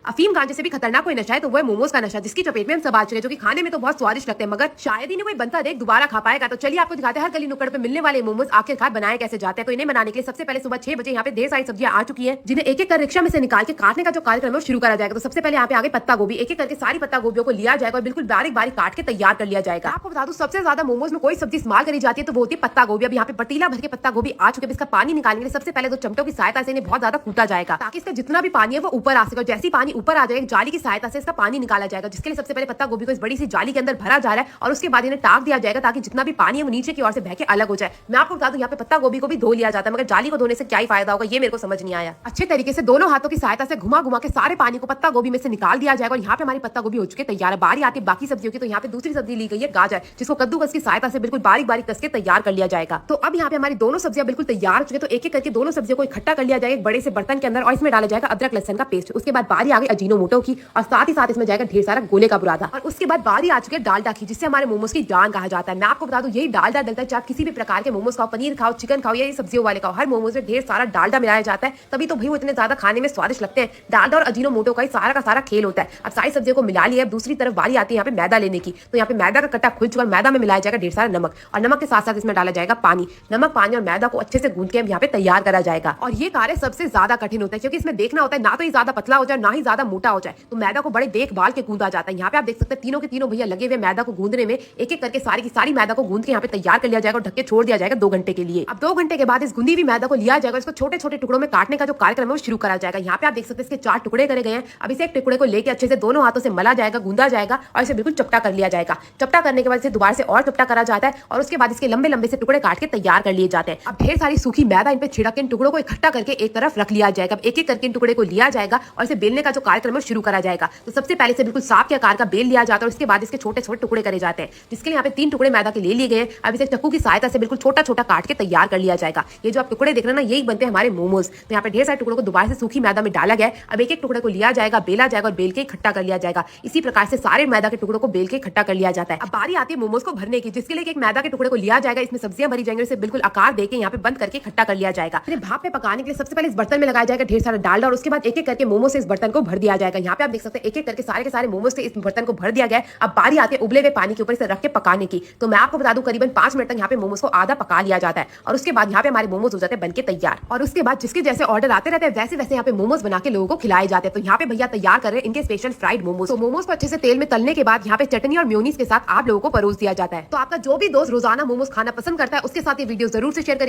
अफीम गांजे से भी खतरनाक कोई नशा है तो वो है मोमोज का नशा, जिसकी चपेट में हम सब आ चुके हैं, जो कि खाने में तो बहुत स्वादिष्ट लगते हैं, मगर शायद ही कोई बनता देख दोबारा खा पाएगा। तो चलिए आपको दिखाते हैं हर गली नुक्कड़ पे मिलने वाले मोमोज आखिरकार बनाए कैसे जाते हैं। तो इन्हें बनाने के लिए सबसे पहले सुबह 6 बजे यहाँ पे ढेर सारी सब्जियां आ चुकी हैं, जिन्हें एक एक कर रिक्शा में से निकाल के काटने का जो कार्यक्रम है शुरू करा जाएगा। तो सबसे पहले यहाँ पे आगे पत्ता गोभी, एक एक करके सारी पत्ता गोभियों को लिया जाएगा और बिल्कुल बारीक बारीक काट के तैयार कर लिया जाएगा। आपको बता दूं सबसे ज्यादा मोमोज में कोई सब्जी इस्तेमाल करी जाती है तो वो होती है पत्ता गोभी। अब यहाँ पे पतीला भर के पत्ता गोभी आ चुके हैं, इसका पानी निकालने के लिए सबसे पहले 2 चमटों की सहायता से इन्हें बहुत ज्यादा कूटा जाएगा ताकि इसका जितना भी पानी है वो ऊपर आ सके। जैसे ही पानी ऊपर आ जाएगा जाली की सहायता से इसका पानी निकाला जाएगा, जिसके लिए सबसे पहले पत्ता गोभी को इस बड़ी सी जाली के अंदर भरा जा रहा है और उसके बाद इन्हें टाक दिया जाएगा ताकि जितना भी पानी है वो नीचे की ओर से बह के अलग हो जाए। मैं आपको बता दूं यहाँ पे पत्ता गोभी को भी धो लिया जाता है, मगर जाली को धोने से क्या ही फायदा होगा ये मेरे को समझ नहीं आया। अच्छे तरीके से दोनों हाथों की सहायता से घुमा घुमा के सारे पानी को पत्ता गोभी में से निकाल दिया जाएगा और यहाँ पे हमारी पत्ता गोभी हो चुकी है तैयार है। बारी आती है बाकी सब्जियों की, तो यहाँ पे दूसरी सब्जी ली गई है गाजर, जिसको कद्दूकस की सहायता से बिल्कुल बारीक बारीक कस के तैयार कर लिया जाएगा। तो अब यहाँ पे हमारी दोनों सब्जियां बिल्कुल तैयार हो चुकी है, तो एक एक करके दोनों सब्जियों को इकट्ठा कर लिया जाएगा एक बड़े से बर्तन के अंदर और इसमें डाला जाएगा अदरक लहसन का पेस्ट। उसके बाद बारी आ गई अजीनोमोटो की और साथ ही साथ इसमें जाएगा ढेर सारा गोले का बुरादा और उसके बाद बारी आ चुकी है डालडा की, जिससे हमारे मोमोज की जान कहा जाता है। मैं आपको बता दूं यही डालडा डलता है, चाहे किसी भी प्रकार के मोमोज खाओ, पनीर खाओ, चिकन खाओ या सब्जियों वाले खाओ, हर मोमोज में ढेर सारा डालडा मिलाया जाता है, तभी तो भाई वो इतने ज्यादा खाने में स्वादिष्ट लगते हैं। डालडा और अजीनोमोटो का सारा खेल होता है। अब सारी सब्जियों को मिला लिया, अब दूसरी तरफ बारी आती है यहाँ पे मैदा लेने की, तो यहाँ पे मैदा का कट्टा खुल चुका है, मैदा में मिलाया जाएगा ढेर सारा नमक और नमक के साथ साथ इसमें डाला जाएगा पानी। नमक, पानी और मैदा को अच्छे से गूंथ के यहाँ पे तैयार करा जाएगा और ये कार्य सबसे ज्यादा कठिन होता है, क्योंकि इसमें देखना होता है ना तो ये ज्यादा पतला हो जाए ना ही ज्यादा मोटा हो जाए, तो मैदा को बड़े देखभाल के गूंदा जाता है। यहाँ पे आप देख सकते हैं तीनों के तीनों भैया लगे हुए मैदा को गूंदने में, एक एक करके सारी की सारी मैदा को गूंद के यहाँ पे तैयार कर लिया जाएगा और ढक के छोड़ दिया जाएगा 2 घंटे के लिए। अब 2 घंटे के बाद इस गुंदी हुई मैदा को लिया जाएगा, इसको छोटे छोटे टुकड़ों में काटने का जो कार्यक्रम है वो शुरू करा जाएगा। यहाँ पे आप देख सकते हैं इसके 4 टुकड़े करे गए हैं। अब इसे एक टुकड़े को लेकर अच्छे से दोनों हाथों से मला जाएगा, गूंदा जाएगा और इसे बिल्कुल चपटा कर लिया जाएगा। चपटा करने के बाद इसे दोबारा से और चपटा करा जाता है और उसके बाद इसके लंबे लंबे से टुकड़े काट के तैयार कर लिए जाते हैं। अब ढेर सारी सूखी मैदा इन पे छिड़क के इन टुकड़ों को इकट्ठा करके एक तरफ रख लिया जाएगा। एक एक करके इन टुकड़े को लिया जाएगा और इसे बेलने का जो कार्यक्रम है शुरू करा जाएगा। तो सबसे पहले से बिल्कुल सांप के आकार का बेल लिया जाता है और उसके बाद इसके छोटे छोटे टुकड़े करे जाते हैं, जिसके लिए यहाँ पे 3 टुकड़े मैदा के ले लिए गए। अब इसे चाकू की सहायता से बिल्कुल छोटा छोटा काट के तैयार कर लिया जाएगा। ये जो आप टुकड़े देख रहे हैं ना यही बनते हैं हमारे मोमोज। तो यहाँ पे ढेर सारे टुकड़ों को दोबारा से सूखी मैदा में डाला गया। अब एक एक टुकड़े को लिया जाएगा, बेला जाएगा और बेल के इकट्ठा कर लिया जाएगा। इसी प्रकार से सारे मैदा के टुकड़ों को बेल के इकट्ठा कर लिया जाता है। अब बारी आती है मोमोज को भरने की, जिसके लिए एक मैदा के टुकड़े को लिया जाएगा, इसमें सब्जियां भरी जाएंगी, इसे बिल्कुल आकार देके यहाँ पे बंद करके इकट्ठा कर लिया जाएगा। फिर भाप पे पकाने के लिए सबसे पहले इस बर्तन में लगाया जाएगा ढेर सारा डालडा और उसके बाद एक एक करके मोमोज से इस बर्तन को भर दिया जाएगा। यहाँ पे आप देख सकते हैं एक एक करके सारे के सारे मोमोज से इस बर्तन को भर दिया गया। अब बारी आती है उबले हुए पानी के ऊपर इसे रख के पकाने की। तो मैं आपको बता दूं करीबन 5 मिनट तक यहाँ पे मोमोज को आधा पका लिया जाता है और उसके बाद यहाँ पे हमारे मोमोज हो जाते हैं बनके तैयार। और उसके बाद जिसके जैसे ऑर्डर आते रहते हैं वैसे वैसे यहाँ पे मोमोज बना के लोगों को खिलाए जाते हैं। तो यहाँ पे भैया तैयार कर रहे हैं इनके स्पेशल फ्राइड मोमोज। तो मोमोज को अच्छे से तेल में तलने के बाद यहाँ पे चटनी और मेयोनीज के साथ आप लोगों को परोस दिया जाता है। तो आपका जो भी दोस्त रोजाना मोमोज खाना पसंद करता है उसके साथ ये वीडियो जरूर से शेयर करिए।